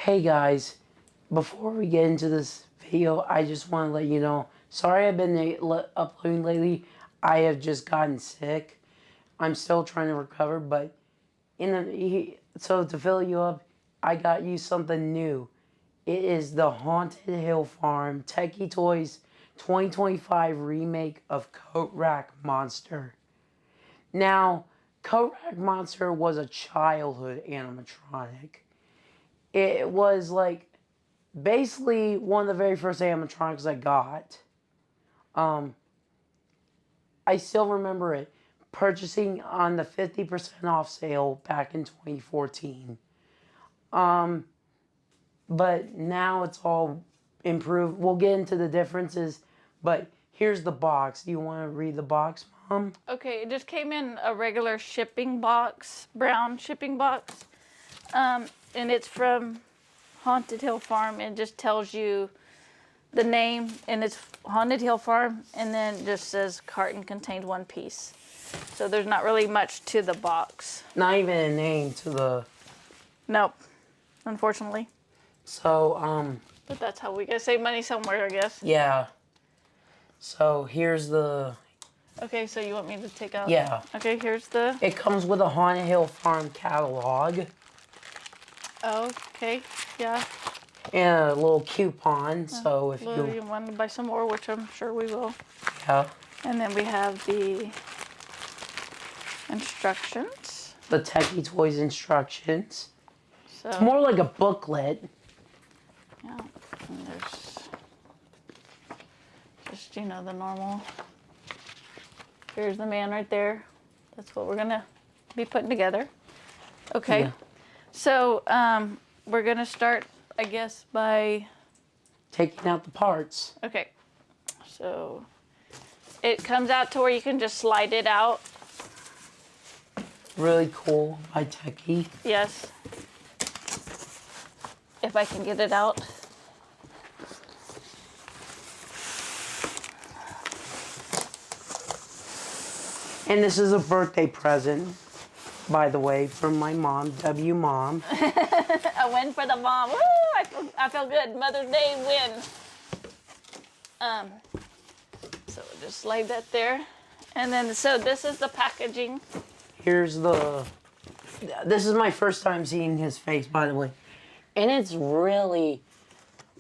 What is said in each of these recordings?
Hey guys, before we get into this video, I just want to let you know, sorry I've been uploading lately. I have just gotten sick. I'm still trying to recover, but so to fill you up, I got you something new. It is the Haunted Hill Farm Tekky Toys 2025 remake of Coatrack Monster. Now, Coatrack Monster was a childhood animatronic. It was like basically one of the very first animatronics I got. I still remember it purchasing on the 50% off sale back in 2014. But now it's all improved. We'll get into the differences, but here's the box. Do you want to read the box, Mom? Okay, it just came in a regular shipping box, brown shipping box. And it's from Haunted Hill Farm. It just tells you the name, and it's Haunted Hill Farm, and then it just says carton contained one piece. So there's not really much to the box. Not even a name to the... Nope, unfortunately. So, But that's how we gotta save money somewhere, I guess. yeah. So here's the... Okay, so you want me to take out? Yeah. Okay, here's the... It comes with a Haunted Hill Farm catalog. Okay, yeah. And a little coupon, so if Well, you want to buy some more, which I'm sure we will. Yeah. And then we have the instructions. The Tekky Toys instructions. So, It's more like a booklet. yeah, and there's just, you know, the normal. Here's the man right there. That's what we're going to be putting together. Okay. Yeah. So, we're going to start, I guess, by... Taking out the parts. Okay. So, it comes out to where you can just slide it out. Really cool by Tekky. Yes. If I can get it out. And this is a birthday present, by the way, from my mom, W Mom. A win for the mom. Woo! I feel good. Mother's Day win. So we'll just slide that there. And then, so this is the packaging. Here's the... This is my first time seeing his face, by the way. And it's really...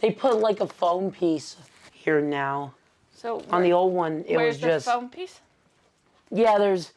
They put like a foam piece here now. So On the old one, it was just... Where's the foam piece? Yeah, there's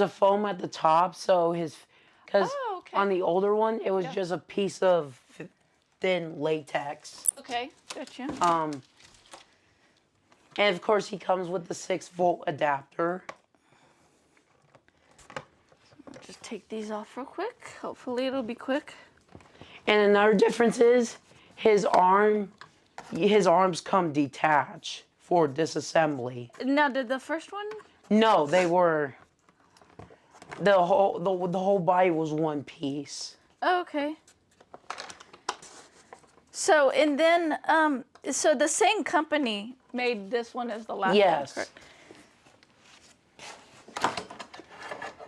a foam at the top, so because okay. on the older one, it was just a piece of thin latex. Okay, gotcha. And of course, he comes with the 6-volt adapter. Just take these off real quick. Hopefully it'll be quick. And another difference is his arms come detached for disassembly. Now, did the first one? No, they were the whole body was one piece. Oh, okay. So, and then, so the same company made this one as the last one? Yes. Correct?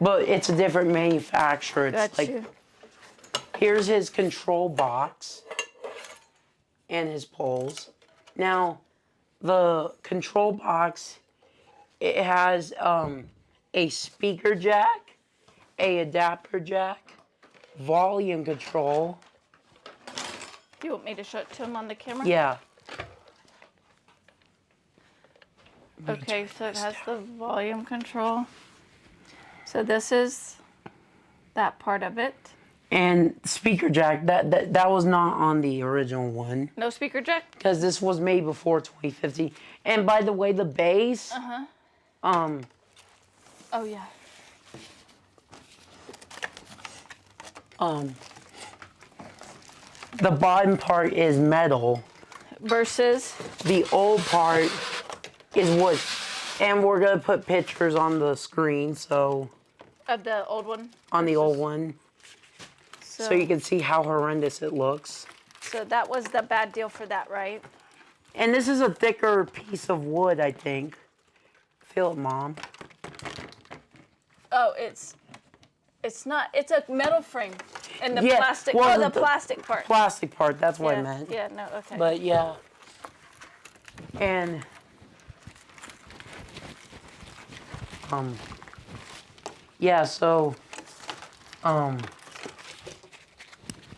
But it's a different manufacturer. It's Got like, you. here's his control box and his poles. Now, the control box, it has a speaker jack, a adapter jack, volume control. You want me to show it to him on the camera? Yeah. Okay, so it has the volume control. So this is that part of it. And speaker jack, that was not on the original one. No speaker jack? Because this was made before 2015. And by the way, the bass, Oh, yeah. the bottom part is metal. Versus? The old part is wood. And we're going to put pictures on the screen, so... Of the old one? On the old one. So you can see how horrendous it looks. So that was the bad deal for that, right? And this is a thicker piece of wood, I think. Feel it, Mom. Oh, it's It's not. It's a metal frame, and the Yeah, plastic. well, Oh, the plastic part. Plastic part. That's what yeah. I meant. Yeah. No. Okay. But yeah. And yeah. So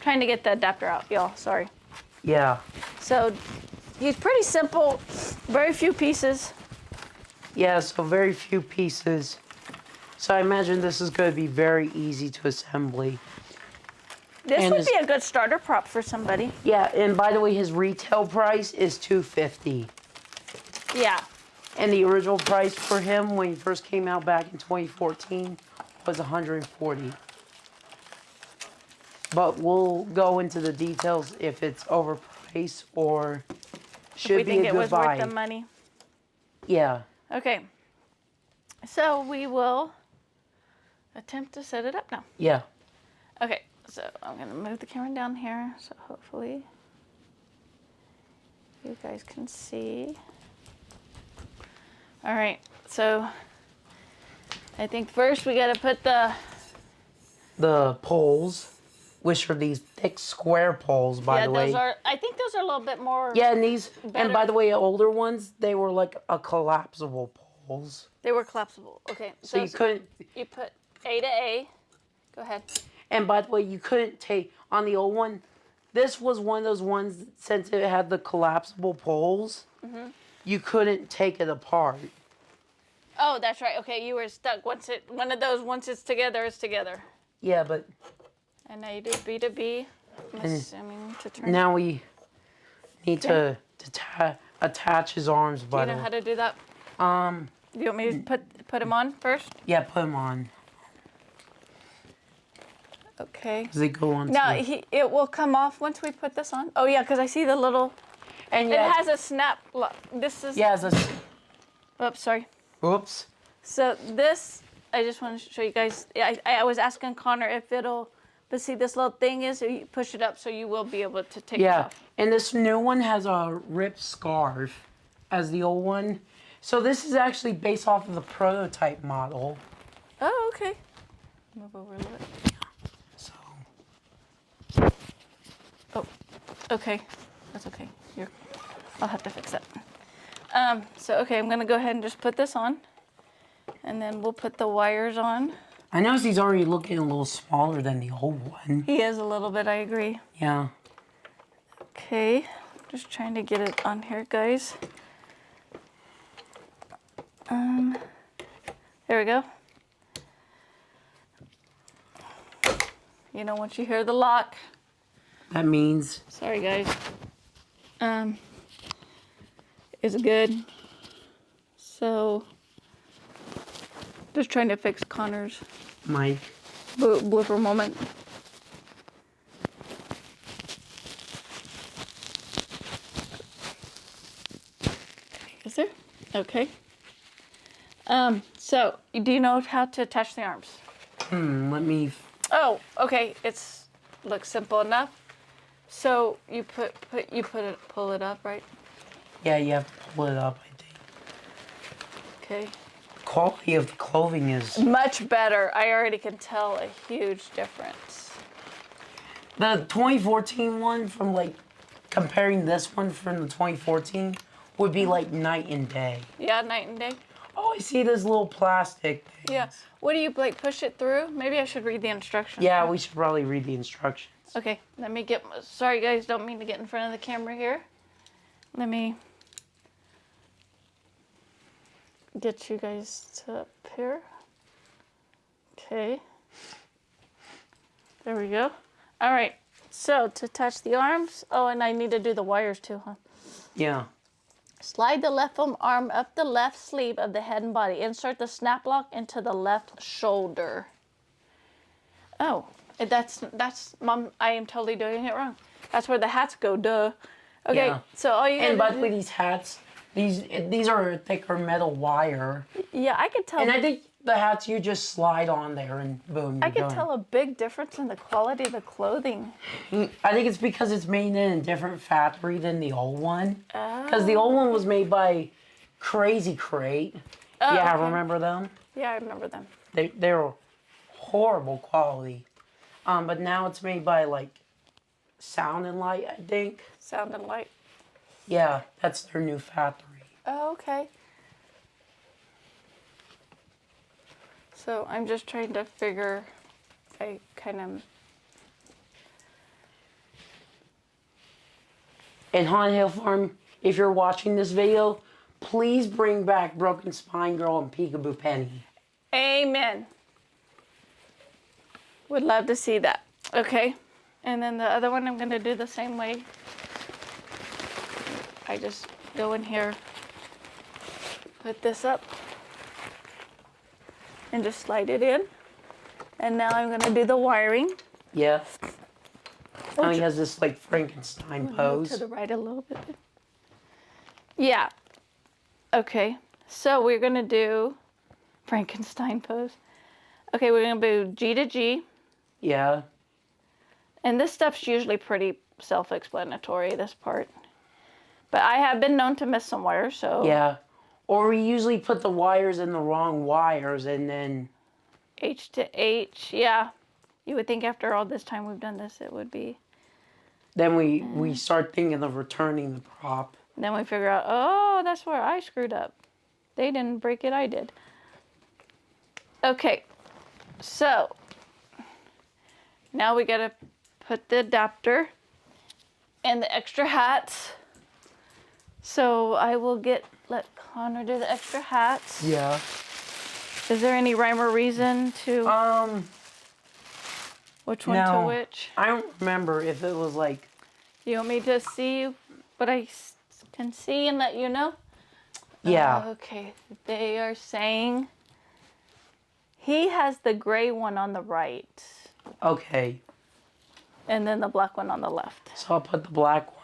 trying to get the adapter out, y'all. Sorry. yeah. So he's pretty simple. Very few pieces. Yeah. So very few pieces. So I imagine this is going to be very easy to assembly. This And would be a good starter prop for somebody. Yeah, and by the way, his retail price is $250. Yeah. And the original price for him when he first came out back in 2014 was $140. But we'll go into the details if it's overpriced or should we be think a it good was buy. worth the money. Yeah. Okay. So we will attempt to set it up now. Yeah. Okay. So I'm going to move the camera down here so hopefully you guys can see. All right. So I think first we got to put The poles, which are these thick square poles, by the way. I think those are a little bit more. Yeah, and these, better. and by the way, older ones, they were like a collapsible poles. They were collapsible. Okay. So you couldn't, You put A to A. Go ahead. and by the way, you couldn't take, on the old one, this was one of those ones, since it had the collapsible poles, you couldn't take it apart. Oh, that's right. Okay, you were stuck. Once it's together, it's together. Yeah, but And now you do B to B. I'm assuming to turn. now we need to attach his arms, Do by you the know way. how to do that? Do you want me to put him on first? Yeah, put him on. Okay. Does it go on? Now it will come off once we put this on. Oh yeah, because I see the little. And It yeah, has a snap lock. This is. yeah, it's Oops, sorry. oops. So this, I just want to show you guys. I was asking Connor if it'll. But see, this little thing is you push it up, so you will be able to take it Yeah, off. and this new one has a ripped scarf, as the old one. So this is actually based off of the prototype model. Oh, okay. Move over a little bit. So Oh, okay. That's okay. I'll have to fix that. So, okay, I'm going to go ahead and just put this on. And then we'll put the wires on. I noticed he's already looking a little smaller than the old one. He is a little bit, I agree. Yeah. Okay, just trying to get it on here, guys. There we go. You know, once you hear the lock. That means. Sorry, guys. Is good. So, just trying to fix Connor's Mike. blooper moment. Is there? Okay. So, do you know how to attach the arms? Let me. Oh, okay. Looks simple enough. So you pull it up, right? Yeah, you have to pull it up, I think. Okay. Quality of the clothing is. Much better. I already can tell a huge difference. The 2014 one from like. Comparing this one from the 2014 would be like night and day. Yeah, night and day. Oh, I see this little plastic thing. Yeah. What do you like? Push it through? Maybe I should read the instructions. Yeah, we should probably read the instructions. Okay. Let me get. Sorry, guys. Don't mean to get in front of the camera here. Let me get you guys to up here. Okay. There we go. All right. So to attach the arms. Oh, and I need to do the wires too, huh? Yeah. Slide the left arm up the left sleeve of the head and body. Insert the snap lock into the left shoulder. Oh, that's Mom. I am totally doing it wrong. That's where the hats go. Duh. Okay. Yeah. So all you. And by the way, these hats, these are thicker metal wire. Yeah, I could tell. And I think the hats you just slide on there and boom. I You're could done. tell a big difference in the quality of the clothing. I think it's because it's made in a different factory than the old one. Oh. Because the old one was made by Crazy Crate. Oh, Yeah, okay. remember them? Yeah, I remember them. They were horrible quality. But now it's made by like Sound and Light, I think. Sound and Light. Yeah, that's their new factory. Oh, okay. So I'm just trying to figure, I kind of... And Haunted Hill Farm, if you're watching this video, please bring back Broken Spine Girl and Peekaboo Penny. Amen. Would love to see that. Okay. And then the other one I'm going to do the same way. I just go in here, put this up, and just slide it in. And now I'm going to do the wiring. Yeah. Now he has this like Frankenstein Move pose. to the right a little bit. Yeah. Okay. So we're going to do Frankenstein pose. Okay, we're going to do G to G. Yeah. And this stuff's usually pretty self-explanatory, this part. But I have been known to miss some wires, so... Yeah. Or we usually put the wires in the wrong wires and then... H to H, yeah. You would think after all this time we've done this, it would be... Then we start thinking of returning the prop. Then we figure out, oh, that's where I screwed up. They didn't break it, I did. Okay, so... Now we gotta put the adapter and the extra hats. So I will let Connor do the extra hats. Yeah. Is there any rhyme or reason to which one to which? I don't remember if it was like... You want me to see what I can see and let you know? Yeah. Okay, they are saying he has the gray one on the right. Okay. And then the black one on the left. So I'll put the black one.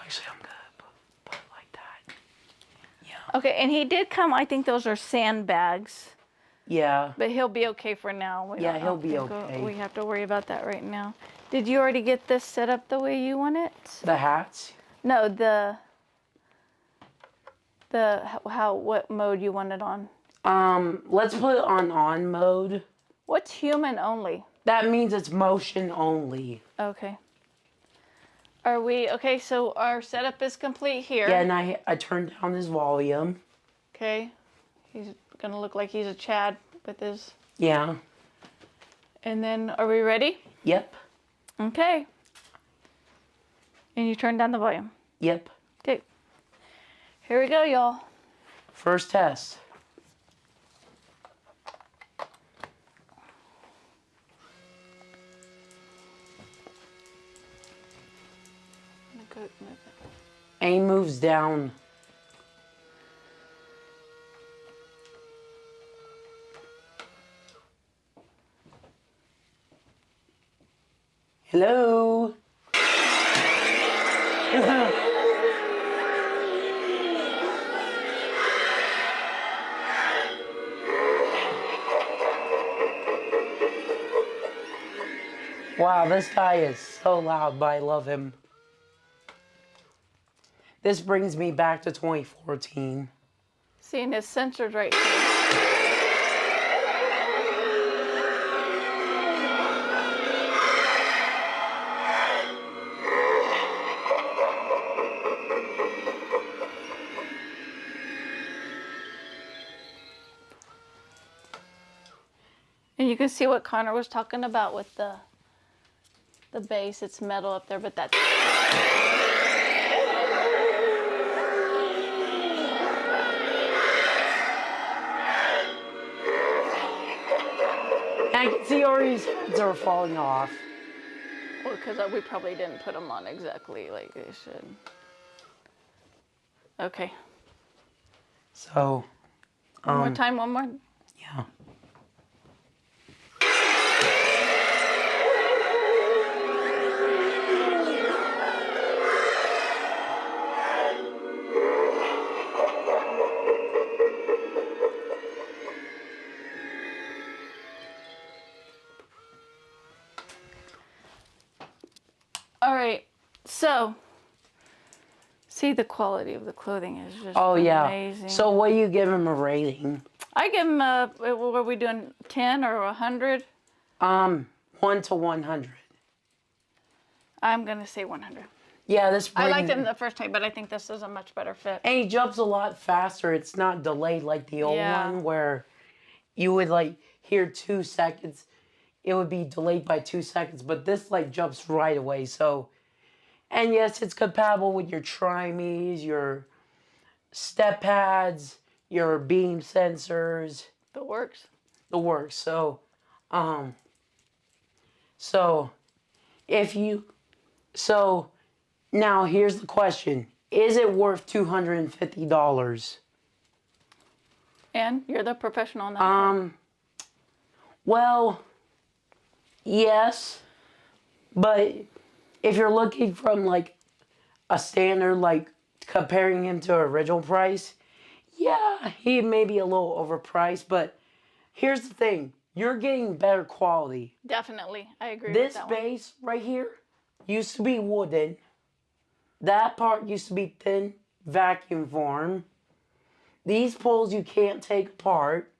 Actually, I'm gonna put it like that. Yeah. Okay, and he did come, I think those are sandbags. Yeah. But he'll be okay for now. Yeah, he'll be okay. We have to worry about that right now. Did you already get this set up the way you want it? The hats? No, what mode you want it on? Let's put it on mode. What's human only? That means it's motion only. Okay. Are we, okay, so our setup is complete here. Yeah, and I turned down his volume. Okay. He's gonna look like he's a Chad with his... Yeah. And then, are we ready? Yep. Okay. And you turn down the volume. Yep. Okay. Here we go, y'all. First test. Move it. And he moves down. Hello? Wow, this guy is so loud, but I love him. This brings me back to 2014. Seeing his sensors right here. And you can see what Connor was talking about with the base. It's metal up there, but that's... I can see Ori's heads are falling off. Well, because we probably didn't put them on exactly like they should. Okay. So, One more time, one more. yeah. So, see, the quality of the clothing is just Oh yeah. amazing. So what do you give him a rating? I give him a, what are we doing, 10 or 100? 1 to 100. I'm going to say 100. Yeah, this I liked brings- him the first time, but I think this is a much better fit. And he jumps a lot faster. It's not delayed like the old Yeah. one where you would like hear 2 seconds. It would be delayed by 2 seconds, but this like jumps right away. So, and yes, it's compatible with your trimes, your step pads, your beam sensors, The works. the works. Um, so if you, so now here's the question: is it worth $250? And you're the professional on that part. Well, yes, but if you're looking from like a standard, like comparing him to original price, yeah, he may be a little overpriced, but here's the thing. You're getting better quality. Definitely. I agree with This that one. base right here used to be wooden. That part used to be thin vacuum form. These poles you can't take apart.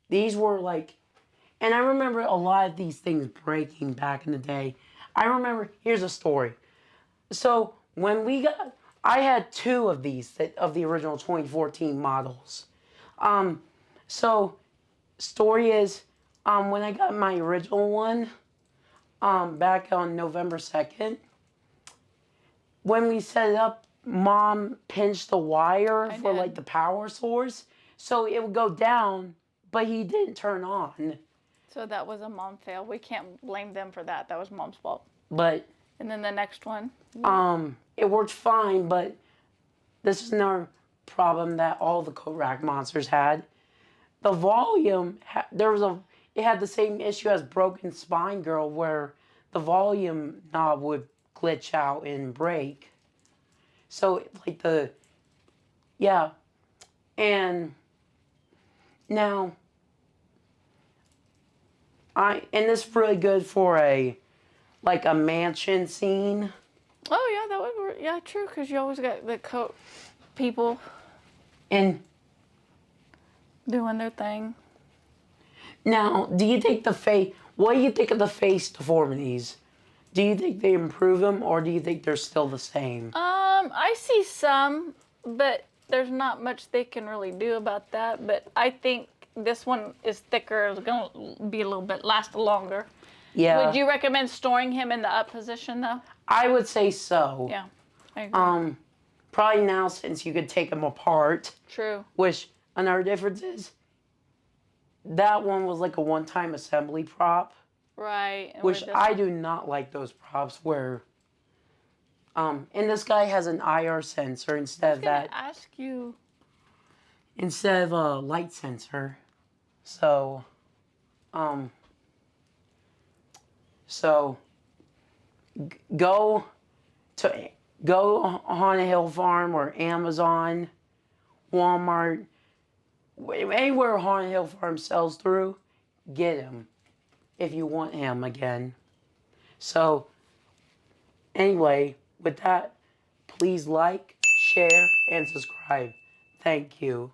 These were like, and I remember a lot of these things breaking back in the day. I remember, here's a story. So when we got, I had 2 of these of the original 2014 models. So story is, when I got my original one, back on November 2nd, when we set it up, Mom pinched the wire for did. like the power source, so it would go down, but he didn't turn on. So that was a mom fail. We can't blame them for that. That was mom's fault. But And then the next one. it worked fine. But this is another problem that all the Coatrack monsters had. The volume, it had the same issue as Broken Spine Girl, where the volume knob would glitch out and break. So like yeah, and now and this is really good for like a mansion scene. Oh, yeah, that would work. Yeah, true, because you always got the coat people And doing their thing. now, what do you think of the face deformities? Do you think they improve them, or do you think they're still the same? I see some, but there's not much they can really do about that. But I think this one is thicker. It's going to be a little bit, last longer. Yeah. Would you recommend storing him in the up position, though? I would say so. Yeah, I agree. Probably now, since you could take them apart. True. Which, another difference is, that one was like a one-time assembly prop. Right. And Which I do not like those props where, and this guy has an IR sensor instead of that. Ask you. Instead of a light sensor. So, go on a hill farm or Amazon, Walmart, anywhere Haunted Hill Farm sells through, get him if you want him again. So, anyway, with that, please like, share, and subscribe. Thank you.